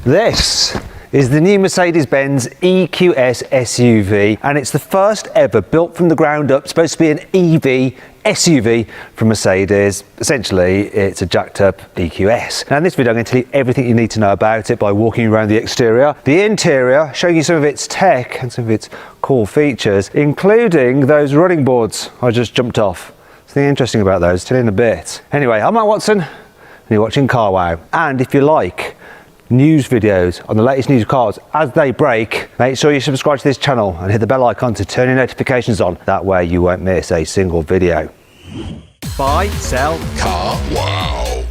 This is the new Mercedes-Benz EQS SUV, and it's the first ever built from the ground up, supposed to be an EV SUV from Mercedes. Essentially, it's a jacked up EQS. Now in this video, I'm going to tell you everything you need to know about it by walking around the exterior, the interior, showing you some of its tech and some of its cool features, including those running boards I just jumped off. Something interesting about those, tell you in a bit. Anyway, I'm Matt Watson, and you're watching CarWow. And if you like news videos on the latest news cars as they break, make sure you subscribe to this channel and hit the bell icon to turn your notifications on. That way you won't miss a single video. Buy, sell, CarWow.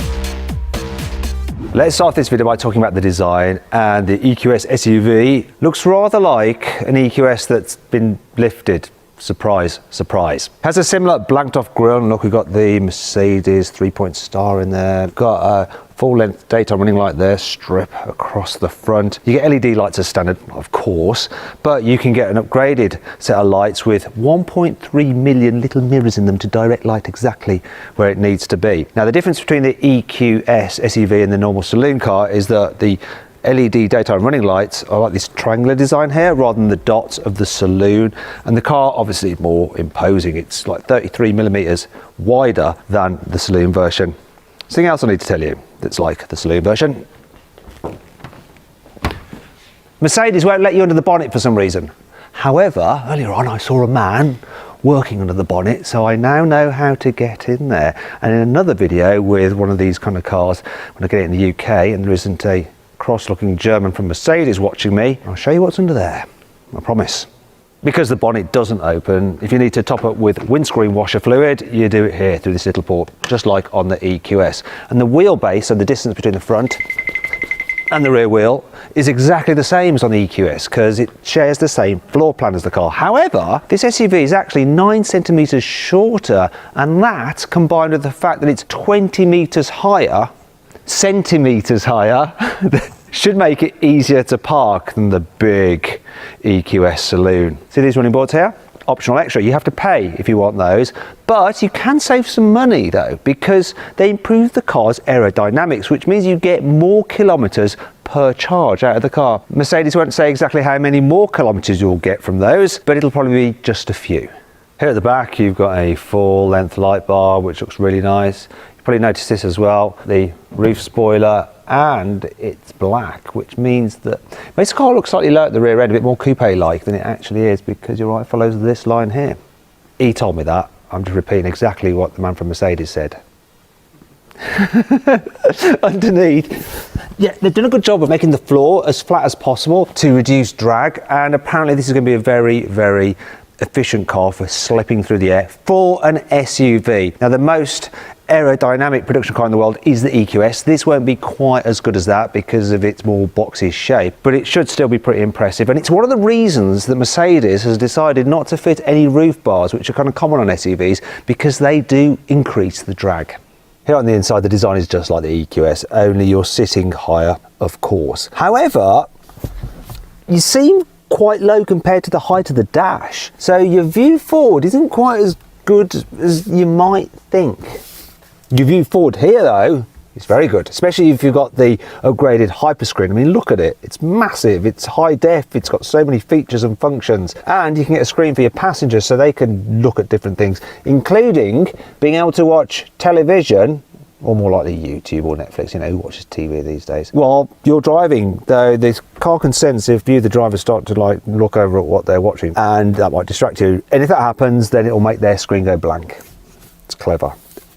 Let's start this video by talking about the design. And the EQS SUV looks rather like an EQS that's been lifted. Surprise, surprise. Has a similar blanked off grille, and look, we've got the Mercedes 3-point star in there. Got a full length daytime running light there, strip across the front. You get LED lights as standard, of course, but you can get an upgraded set of lights with 1.3 million little mirrors in them to direct light exactly where it needs to be. Now the difference between the EQS SUV and the normal saloon car is that the LED daytime running lights are like this triangular design here rather than the dots of the saloon, and the car obviously is more imposing. It's like 33 millimeters wider than the saloon version. Something else I need to tell you that's like the saloon version: Mercedes won't let you under the bonnet for some reason. However, earlier on I saw a man working under the bonnet, so I now know how to get in there. And in another video with one of these kind of cars, when I get it in the UK and there isn't a cross-looking German from Mercedes watching me, I'll show you what's under there, I promise. Because the bonnet doesn't open, if you need to top up with windscreen washer fluid, you do it here through this little port, just like on the EQS. And the wheelbase and the distance between the front and the rear wheel is exactly the same as on the EQS because it shares the same floor plan as the car. However, this SUV is actually 9 centimeters shorter, and that, combined with the fact that it's 20 meters higher, centimeters higher, should make it easier to park than the big EQS saloon. See these running boards here? Optional extra. You have to pay if you want those, but you can save some money though, because they improve the car's aerodynamics, which means you get more kilometers per charge out of the car. Mercedes won't say exactly how many more kilometers you'll get from those, but it'll probably be just a few. Here at the back, you've got a full length light bar, which looks really nice. You probably noticed this as well, the roof spoiler, and it's black, which means that it makes the car look slightly low at the rear end, a bit more coupe-like than it actually is, because your eye follows this line here. He told me that. I'm just repeating exactly what the man from Mercedes said. Underneath, yeah, they've done a good job of making the floor as flat as possible to reduce drag, and apparently this is going to be a very, very efficient car for slipping through the air for an SUV. Now the most aerodynamic production car in the world is the EQS. This won't be quite as good as that because of its more boxy shape, but it should still be pretty impressive. And it's one of the reasons that Mercedes has decided not to fit any roof bars, which are kind of common on SUVs, because they do increase the drag. Here on the inside, the design is just like the EQS, only you're sitting higher, of course. However, you seem quite low compared to the height of the dash, so your view forward isn't quite as good as you might think. Your view forward here though is very good, especially if you've got the upgraded hyperscreen. I mean, look at it, it's massive, it's high def, it's got so many features and functions, and you can get a screen for your passengers so they can look at different things, including being able to watch television, or more likely YouTube or Netflix, you know, who watches TV these days, while you're driving. Though this car can sense if you, the driver, start to like look over at what they're watching, and that might distract you. And if that happens, then it will make their screen go blank. It's clever.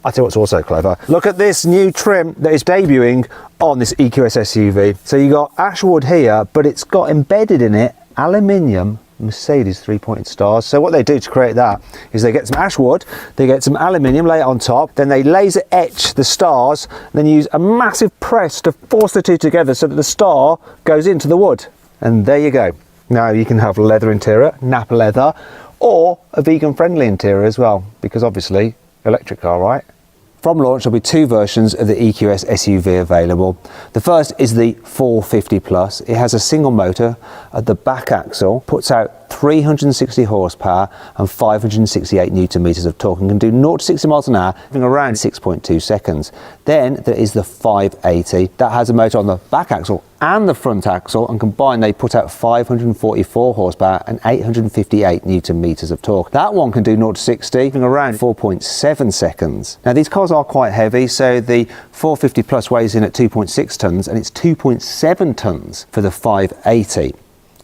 I tell you what's also clever. Look at this new trim that is debuting on this EQS SUV. So you got ash wood here, but it's got embedded in it aluminium Mercedes 3-point stars. So what they do to create that is they get some ash wood, they get some aluminium, lay it on top, then they laser etch the stars, then use a massive press to force the two together so that the star goes into the wood. And there you go. Now you can have leather interior, Napa leather, or a vegan friendly interior as well, because obviously electric car, right? From launch, there'll be 2 versions of the EQS SUV available. The first is the 450 Plus. It has a single motor at the back axle, puts out 360 horsepower and 568 Newton meters of torque, and can do 0 to 60 miles an hour in around 6.2 seconds. Then there is the 580 that has a motor on the back axle and the front axle, and combined they put out 544 horsepower and 858 newton meters of torque. That one can do 0 to 60 in around 4.7 seconds. Now these cars are quite heavy, so the 450 plus weighs in at 2.6 tons and it's 2.7 tons for the 580.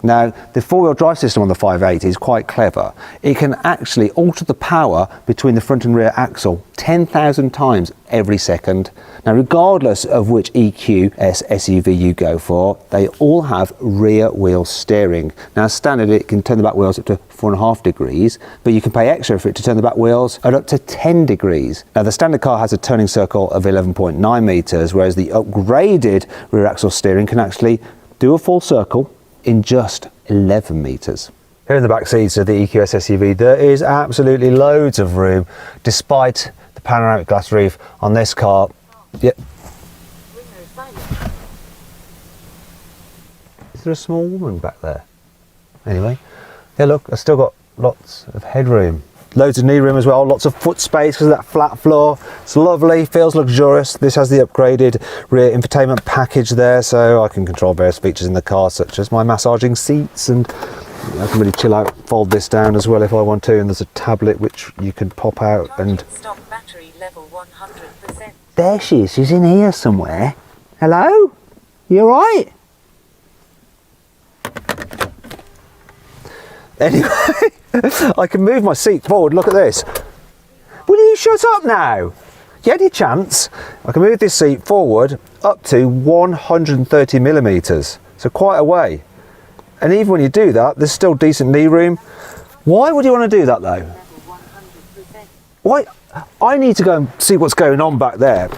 Now, the four-wheel drive system on the 580 is quite clever. It can actually alter the power between the front and rear axle 10,000 times every second. Now, regardless of which EQS SUV you go for, they all have rear wheel steering. Now, standard, it can turn the back wheels up to 4.5 degrees, but you can pay extra for it to turn the back wheels at up to 10 degrees. Now, the standard car has a turning circle of 11.9 meters, whereas the upgraded rear axle steering can actually do a full circle in just 11 meters. Here in the back seats of the EQS SUV, there is absolutely loads of room, despite the panoramic glass roof on this car. Yep. Is there a small woman back there? Anyway, yeah, look, I've still got lots of headroom. Loads of knee room as well, lots of foot space because of that flat floor. It's lovely, feels luxurious. This has the upgraded rear infotainment package there, so I can control various features in the car, such as my massaging seats, and I can really chill out, fold this down as well if I want to, and there's a tablet which you can pop out and... Stock battery level 100%. There she is, she's in here somewhere. Hello? You alright? Anyway, I can move my seat forward, look at this. Will you shut up now? You had your chance. I can move this seat forward up to 130 millimeters, so quite a way. And even when you do that, there's still decent knee room. Why would you want to do that though? Why? I need to go and see what's going on back there.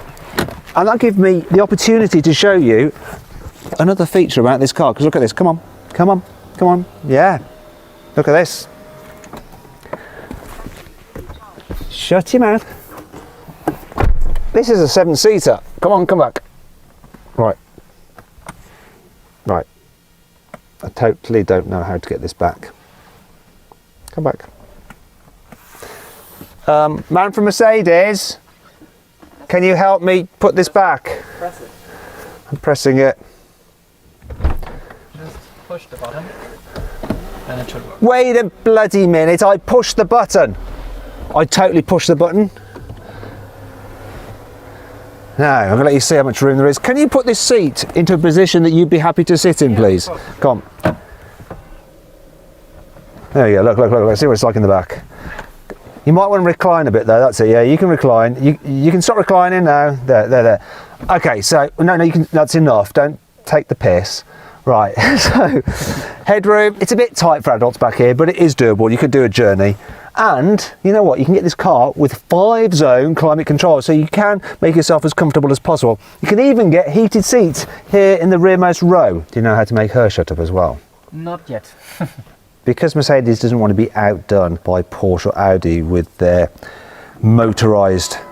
And that'll give me the opportunity to show you another feature about this car, because look at this, come on, come on, come on, yeah. Look at this. Shut your mouth. This is a 7-seater. Come on, come back. Right. Right. I totally don't know how to get this back. Come back. Man from Mercedes, can you help me put this back? Press it. I'm pressing it. Just push the button. And it should work. Wait a bloody minute, I pushed the button. I totally pushed the button. Now, I'm going to let you see how much room there is. Can you put this seat into a position that you'd be happy to sit in, please? Come on. There you go, look, look, look, let's see what it's like in the back. You might want to recline a bit though, that's it, yeah, you can recline. You can stop reclining now. There. Okay, so, no, you can, that's enough, don't take the piss. Right, so headroom, it's a bit tight for adults back here, but it is doable. You could do a journey. And you know what, you can get this car with 5-zone climate control, so you can make yourself as comfortable as possible. You can even get heated seats here in the rearmost row. Do you know how to make her shut up as well? Not yet. Because Mercedes doesn't want to be outdone by Porsche or Audi with their motorised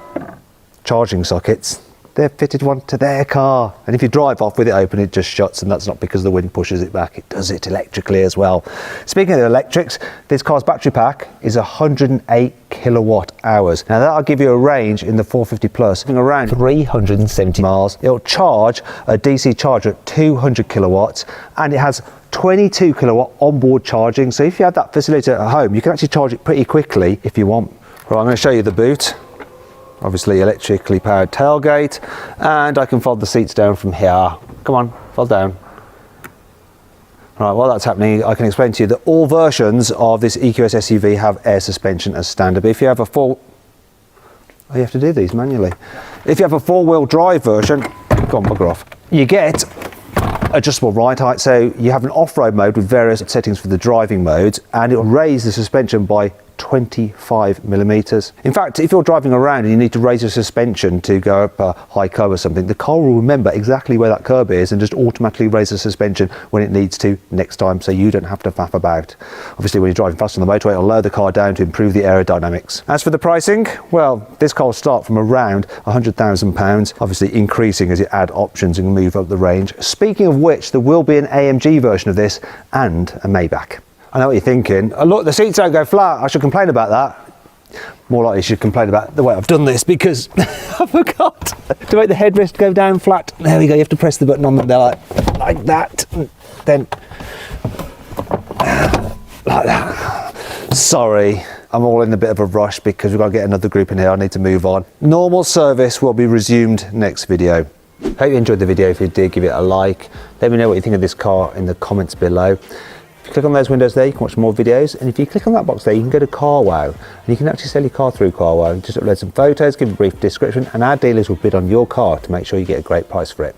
charging sockets, they've fitted one to their car, and if you drive off with it open, it just shuts, and that's not because the wind pushes it back, it does it electrically as well. Speaking of electrics, this car's battery pack is 108 kilowatt hours. Now that'll give you a range in the 450 plus around 370 miles. It'll charge a DC charger at 200 kilowatts, and it has 22 kilowatt onboard charging, so if you have that facility at home, you can actually charge it pretty quickly if you want. Right, I'm going to show you the boot. Obviously electrically powered tailgate, and I can fold the seats down from here. Come on, fold down. Right, while that's happening, I can explain to you that all versions of this EQS SUV have air suspension as standard. But if you have a you have to do these manually. If you have a 4-wheel drive version, go on, bugger off. You get adjustable ride height, so you have an off-road mode with various settings for the driving modes, and it'll raise the suspension by 25 millimeters. In fact, if you're driving around and you need to raise your suspension to go up a high curb or something, the car will remember exactly where that curb is and just automatically raise the suspension when it needs to next time, so you don't have to faff about. Obviously, when you're driving fast on the motorway, it'll lower the car down to improve the aerodynamics. As for the pricing, well, this car will start from around £100,000, obviously increasing as you add options and move up the range. Speaking of which, there will be an AMG version of this and a Maybach. I know what you're thinking. Oh, look, the seats don't go flat. I should complain about that. More likely you should complain about the way I've done this because I forgot to make the headrest go down flat. There we go, you have to press the button on them there like that, then like that. Sorry, I'm all in a bit of a rush because we've got to get another group in here. I need to move on. Normal service will be resumed next video. Hope you enjoyed the video. If you did, give it a like. Let me know what you think of this car in the comments below. If you click on those windows there, you can watch more videos. And if you click on that box there, you can go to Carwow. And you can actually sell your car through Carwow. Just upload some photos, give a brief description, and our dealers will bid on your car to make sure you get a great price for it.